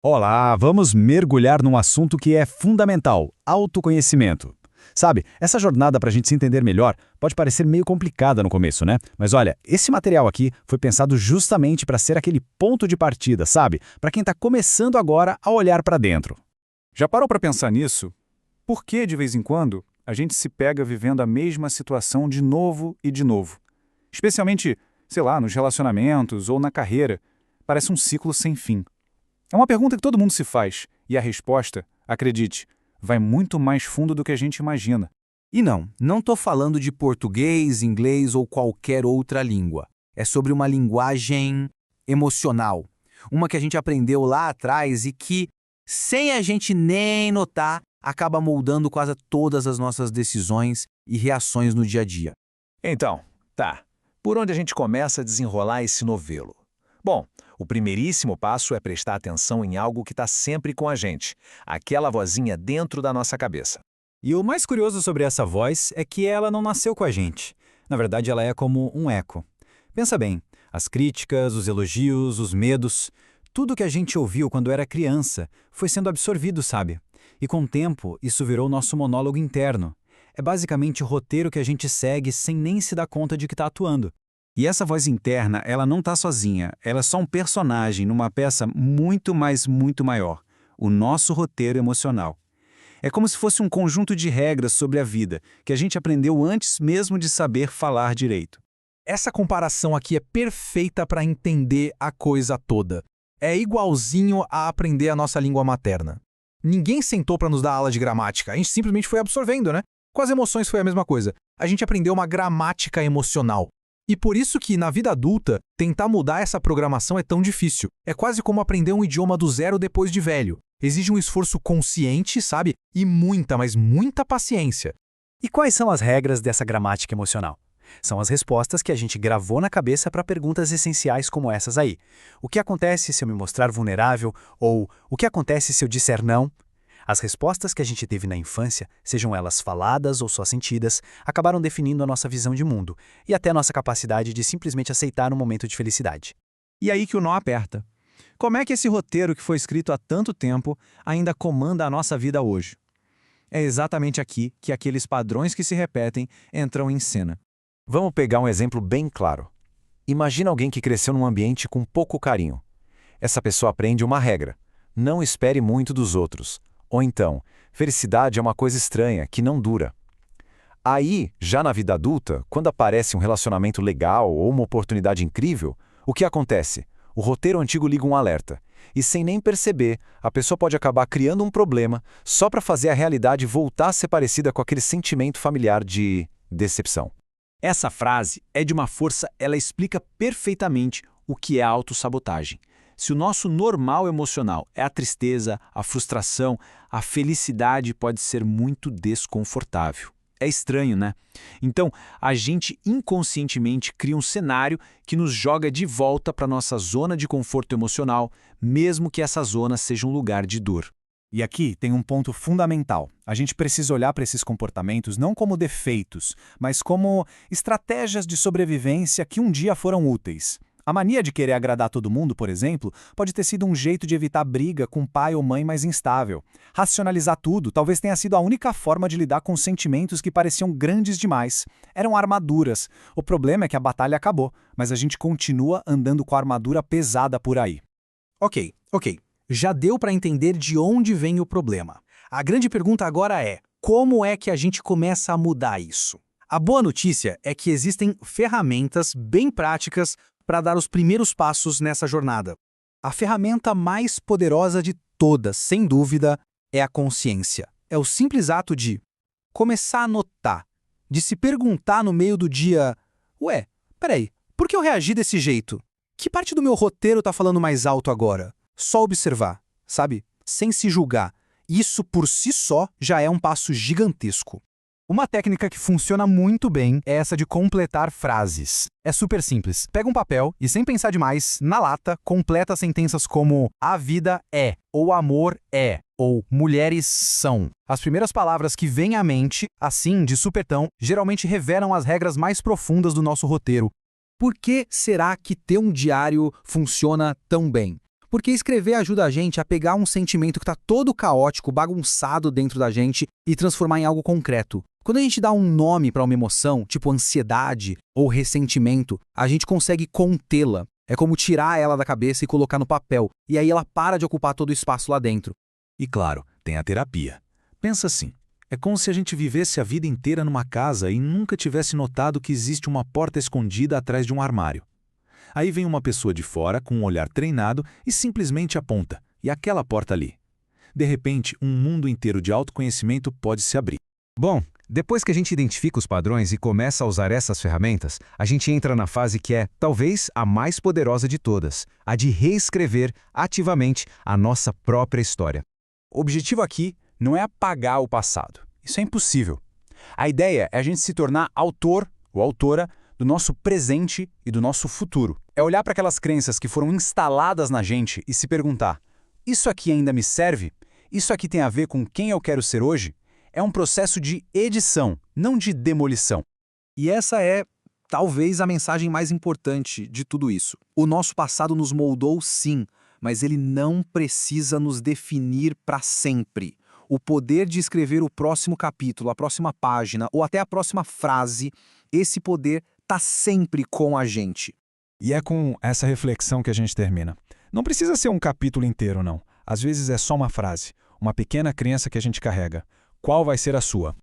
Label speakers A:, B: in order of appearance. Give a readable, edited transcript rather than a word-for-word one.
A: Olá, vamos mergulhar num assunto que é fundamental: autoconhecimento. Sabe, essa jornada para a gente se entender melhor pode parecer meio complicada no começo, né? Mas olha, esse material aqui foi pensado justamente para ser aquele ponto de partida, sabe? Para quem está começando agora a olhar para dentro.
B: Já parou para pensar nisso? Por que, de vez em quando, a gente se pega vivendo a mesma situação de novo e de novo? Especialmente, sei lá, nos relacionamentos ou na carreira. Parece um ciclo sem fim. É uma pergunta que todo mundo se faz, e a resposta, acredite, vai muito mais fundo do que a gente imagina.
C: E não estou falando de português, inglês ou qualquer outra língua. É sobre uma linguagem emocional. Uma que a gente aprendeu lá atrás e que, sem a gente nem notar, acaba moldando quase todas as nossas decisões e reações no dia a dia.
D: Então, tá. Por onde a gente começa a desenrolar esse novelo? Bom, o primeiríssimo passo é prestar atenção em algo que está sempre com a gente, aquela vozinha dentro da nossa cabeça.
A: E o mais curioso sobre essa voz é que ela não nasceu com a gente. Na verdade, ela é como um eco. Pensa bem, as críticas, os elogios, os medos, tudo que a gente ouviu quando era criança foi sendo absorvido, sabe? E com o tempo, isso virou nosso monólogo interno. É basicamente o roteiro que a gente segue sem nem se dar conta de que está atuando. E essa voz interna, ela não está sozinha, ela é só um personagem numa peça muito maior, o nosso roteiro emocional. É como se fosse um conjunto de regras sobre a vida, que a gente aprendeu antes mesmo de saber falar direito.
E: Essa comparação aqui é perfeita para entender a coisa toda. É igualzinho a aprender a nossa língua materna. Ninguém sentou para nos dar aula de gramática, a gente simplesmente foi absorvendo, né? Com as emoções foi a mesma coisa. A gente aprendeu uma gramática emocional. E por isso que, na vida adulta, tentar mudar essa programação é tão difícil. É quase como aprender um idioma do zero depois de velho. Exige um esforço consciente, sabe? E muita, mas muita paciência.
F: E quais são as regras dessa gramática emocional? São as respostas que a gente gravou na cabeça para perguntas essenciais como essas aí. O que acontece se eu me mostrar vulnerável? Ou o que acontece se eu disser não? As respostas que a gente teve na infância, sejam elas faladas ou só sentidas, acabaram definindo a nossa visão de mundo e até a nossa capacidade de simplesmente aceitar um momento de felicidade.
B: E aí que o nó aperta. Como é que esse roteiro que foi escrito há tanto tempo ainda comanda a nossa vida hoje? É exatamente aqui que aqueles padrões que se repetem entram em cena.
D: Vamos pegar um exemplo bem claro. Imagina alguém que cresceu num ambiente com pouco carinho. Essa pessoa aprende uma regra: não espere muito dos outros. Ou então, felicidade é uma coisa estranha, que não dura. Aí, já na vida adulta, quando aparece um relacionamento legal ou uma oportunidade incrível, o que acontece? O roteiro antigo liga um alerta. E sem nem perceber, a pessoa pode acabar criando um problema só para fazer a realidade voltar a ser parecida com aquele sentimento familiar de decepção.
A: Essa frase é de uma força, ela explica perfeitamente o que é autossabotagem. Se o nosso normal emocional é a tristeza, a frustração, a felicidade pode ser muito desconfortável. É estranho, né? Então, a gente inconscientemente cria um cenário que nos joga de volta para nossa zona de conforto emocional, mesmo que essa zona seja um lugar de dor.
G: E aqui tem um ponto fundamental. A gente precisa olhar para esses comportamentos não como defeitos, mas como estratégias de sobrevivência que um dia foram úteis. A mania de querer agradar todo mundo, por exemplo, pode ter sido um jeito de evitar briga com pai ou mãe mais instável. Racionalizar tudo talvez tenha sido a única forma de lidar com sentimentos que pareciam grandes demais. Eram armaduras. O problema é que a batalha acabou, mas a gente continua andando com a armadura pesada por aí.
E: Ok. Já deu para entender de onde vem o problema. A grande pergunta agora é: como é que a gente começa a mudar isso? A boa notícia é que existem ferramentas bem práticas para dar os primeiros passos nessa jornada. A ferramenta mais poderosa de todas, sem dúvida, é a consciência. É o simples ato de começar a notar, de se perguntar no meio do dia: ué, peraí, por que eu reagi desse jeito? Que parte do meu roteiro tá falando mais alto agora? Só observar, sabe? Sem se julgar. Isso por si só já é um passo gigantesco. Uma técnica que funciona muito bem é essa de completar frases. É super simples. Pega um papel e, sem pensar demais, na lata, completa sentenças como "a vida é", ou "amor é", ou "mulheres são". As primeiras palavras que vêm à mente, assim, de supetão, geralmente revelam as regras mais profundas do nosso roteiro. Por que será que ter um diário funciona tão bem? Porque escrever ajuda a gente a pegar um sentimento que está todo caótico, bagunçado dentro da gente e transformar em algo concreto. Quando a gente dá um nome para uma emoção, tipo ansiedade ou ressentimento, a gente consegue contê-la. É como tirar ela da cabeça e colocar no papel, e aí ela para de ocupar todo o espaço lá dentro.
H: E claro, tem a terapia. Pensa assim, é como se a gente vivesse a vida inteira numa casa e nunca tivesse notado que existe uma porta escondida atrás de um armário. Aí vem uma pessoa de fora com um olhar treinado e simplesmente aponta, e aquela porta ali. De repente, um mundo inteiro de autoconhecimento pode se abrir.
I: Bom, depois que a gente identifica os padrões e começa a usar essas ferramentas, a gente entra na fase que é, talvez, a mais poderosa de todas, a de reescrever ativamente a nossa própria história.
B: O objetivo aqui não é apagar o passado. Isso é impossível. A ideia é a gente se tornar autor ou autora do nosso presente e do nosso futuro. É olhar para aquelas crenças que foram instaladas na gente e se perguntar: isso aqui ainda me serve? Isso aqui tem a ver com quem eu quero ser hoje? É um processo de edição, não de demolição.
E: E essa é, talvez, a mensagem mais importante de tudo isso. O nosso passado nos moldou, sim, mas ele não precisa nos definir para sempre. O poder de escrever o próximo capítulo, a próxima página ou até a próxima frase, esse poder está sempre com a gente.
G: E é com essa reflexão que a gente termina. Não precisa ser um capítulo inteiro, não. Às vezes é só uma frase, uma pequena crença que a gente carrega. Qual vai ser a sua?